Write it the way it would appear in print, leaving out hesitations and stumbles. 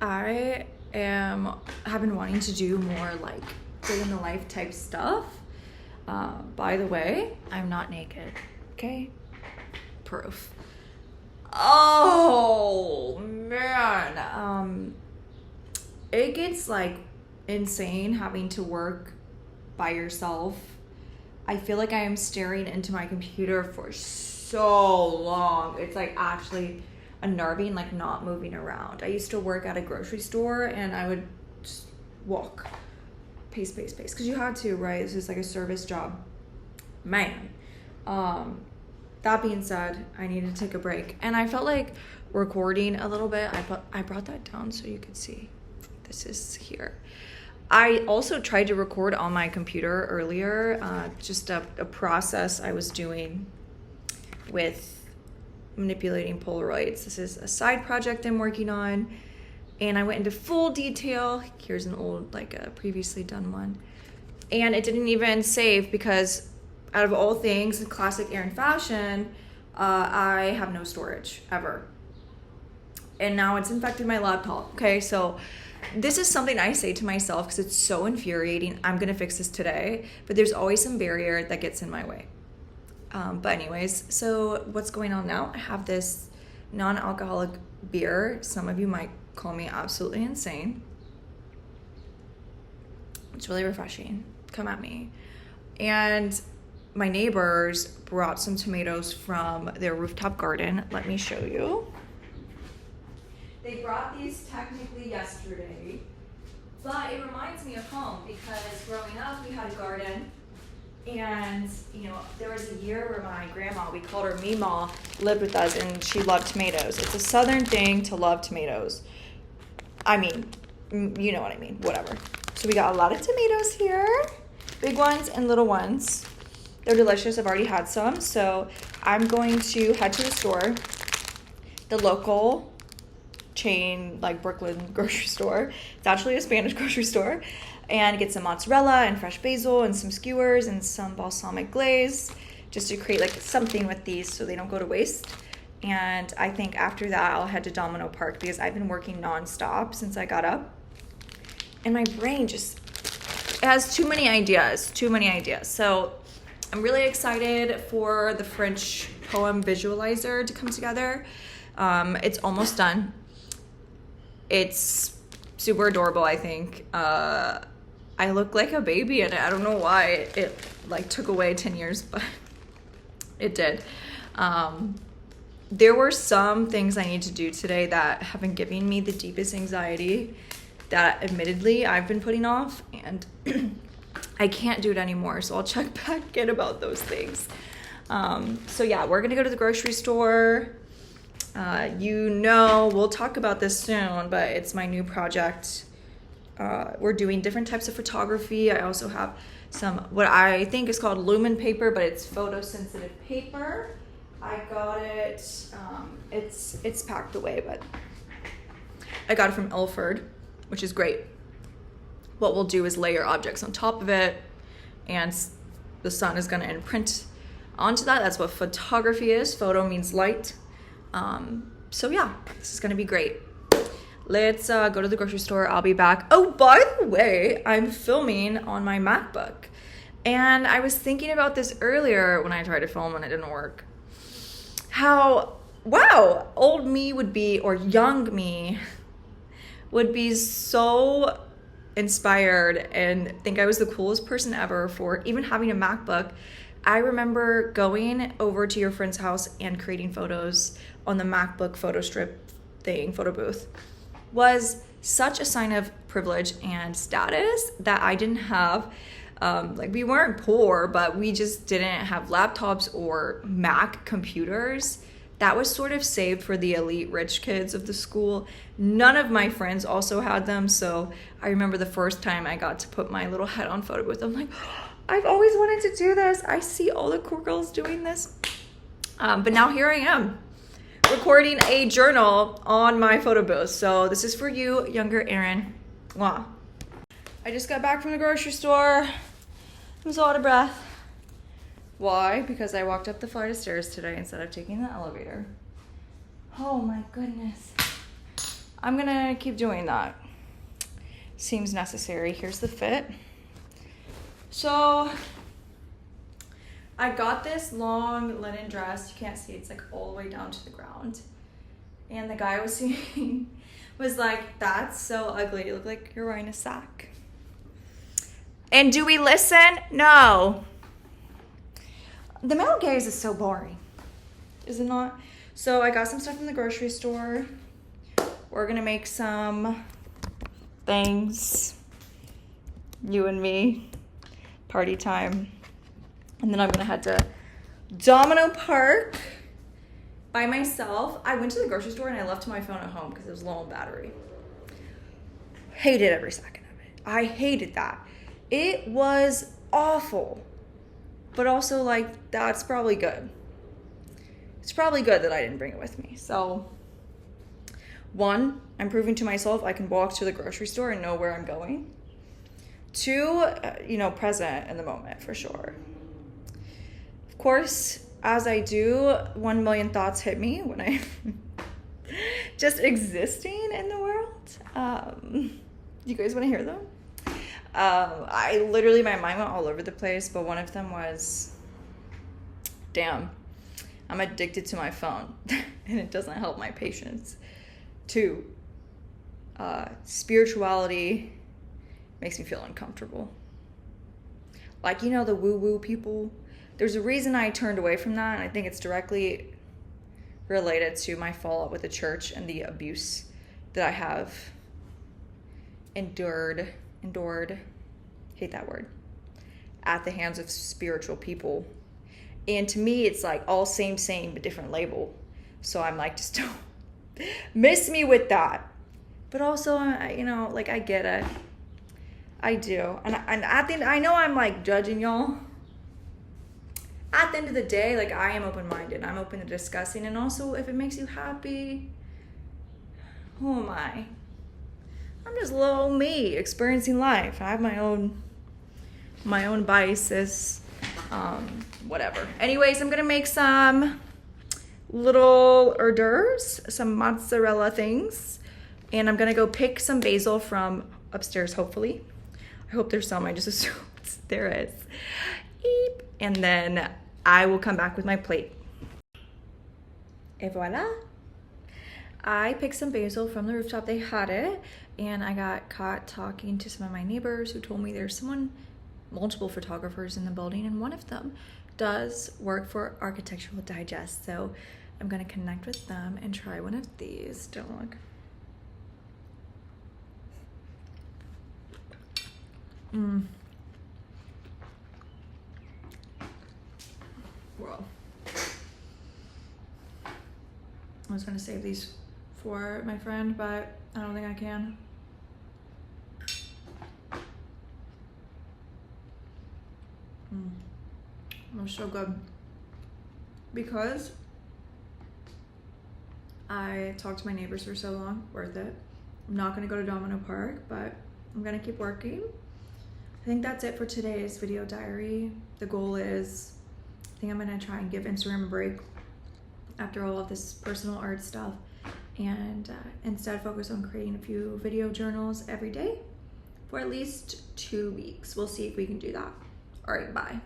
I have been wanting to do more like day in the life type stuff. By the way, I'm not naked. Okay? Proof. Oh man. It gets like insane having to work by yourself. I feel like I am staring into my computer for so long. It's like actually unnerving, like not moving around. I used to work at a grocery store and I would just walk, pace, because you had to, right? This is like a service job. Man. That being said, I needed to take a break and I felt like recording a little bit. I brought that down so you could see. This is here. I also tried to record on my computer earlier, just a process I was doing with manipulating Polaroids. This is a side project I'm working on, and I went into full detail. Here's an old, like a previously done one. And it didn't even save because out of all things, in classic Erin fashion, I have no storage ever. And now it's infected my laptop, okay? So this is something I say to myself because it's so infuriating. I'm gonna fix this today, but there's always some barrier that gets in my way. But anyways, so what's going on now? I have this non-alcoholic beer. Some of you might call me absolutely insane. It's really refreshing. Come at me. And my neighbors brought some tomatoes from their rooftop garden. Let me show you. They brought these technically yesterday, but it reminds me of home because growing up we had a garden, and you know there was a year where my grandma, we called her Meemaw, lived with us, and she loved tomatoes. It's a southern thing to love tomatoes. I mean, you know what I mean, whatever. So we got a lot of tomatoes here, big ones and little ones. They're delicious. I've already had some, so I'm going to head to the store, the local chain like Brooklyn grocery store. It's actually a Spanish grocery store, and get some mozzarella and fresh basil and some skewers and some balsamic glaze just to create like something with these so they don't go to waste. And I think after that I'll head to Domino Park because I've been working nonstop since I got up, and my brain just has too many ideas. So I'm really excited for the French poem visualizer to come together. It's almost done. It's super adorable, I think. I look like a baby in it. I don't know why it like took away 10 years, but it did. There were some things I need to do today that have been giving me the deepest anxiety that admittedly I've been putting off, and I can't do it anymore. So I'll check back in about those things. So yeah, we're gonna go to the grocery store. We'll talk about this soon, but it's my new project. We're doing different types of photography. I also have some, what I think is called lumen paper, but it's photosensitive paper. I got it, it's packed away, but I got it from Ilford, which is great. What we'll do is layer objects on top of it, and the sun is gonna imprint onto that. That's what photography is. Photo means light. So yeah, this is gonna be great. Let's go to the grocery store. I'll be back. Oh, by the way, I'm filming on my MacBook, and I was thinking about this earlier when I tried to film and it didn't work. How, wow, old me would be, or young me would be so inspired and think I was the coolest person ever for even having a MacBook. I remember going over to your friend's house and creating photos on the MacBook photo strip thing, photo booth. Was such a sign of privilege and status that I didn't have. Like, we weren't poor, but we just didn't have laptops or Mac computers. That was sort of saved for the elite rich kids of the school. None of my friends also had them, so I remember the first time I got to put my little head on photo booth. I'm like, I've always wanted to do this. I see all the cool girls doing this. But now here I am, recording a journal on my photo booth. So this is for you, younger Erin. Wow. I just got back from the grocery store. I'm so out of breath. Why? Because I walked up the flight of stairs today instead of taking the elevator. Oh my goodness. I'm gonna keep doing that. Seems necessary. Here's the fit. So I got this long linen dress. You can't see, it's like all the way down to the ground. And the guy I was seeing was like, that's so ugly. You look like you're wearing a sack. And do we listen? No. The male gaze is so boring, is it not? So I got some stuff from the grocery store. We're gonna make some things, you and me, party time. And then I'm gonna head to Domino Park by myself. I went to the grocery store and I left my phone at home because it was low on battery. Hated every second of it. I hated that. It was awful. But also, like, that's probably good. It's probably good that I didn't bring it with me. So, one, I'm proving to myself I can walk to the grocery store and know where I'm going. Two, present in the moment for sure. Of course, as I do, 1 million thoughts hit me when I just existing in the world. You guys want to hear them? My mind went all over the place, but one of them was, damn, I'm addicted to my phone and it doesn't help my patience. Two, spirituality makes me feel uncomfortable. Like, the woo-woo people. There's a reason I turned away from that, and I think it's directly related to my fallout with the church and the abuse that I have endured, hate that word, at the hands of spiritual people. And to me, it's like all same, but different label. So I'm like, just don't miss me with that. But also, I get it. I do. And at the end, I know I'm like judging y'all. At the end of the day, like, I am open-minded. I'm open to discussing. And also, if it makes you happy, who am I? I'm just little me experiencing life. I have my own biases, whatever. Anyways, I'm gonna make some little hors d'oeuvres, some mozzarella things, and I'm gonna go pick some basil from upstairs, hopefully. I hope there's some, I just assumed there is. Eep. And then I will come back with my plate. Et voila. I picked some basil from the rooftop, they had it, and I got caught talking to some of my neighbors who told me there's multiple photographers in the building, and one of them does work for Architectural Digest, so I'm gonna connect with them and try one of these. Don't look. Well, I was gonna save these for my friend, but I don't think I can. They're so good. Because I talked to my neighbors for so long, worth it. I'm not gonna go to Domino Park, but I'm gonna keep working. I think that's it for today's video diary. The goal is, I think I'm gonna try and give Instagram a break after all of this personal art stuff, and instead focus on creating a few video journals every day for at least 2 weeks. We'll see if we can do that. All right, bye.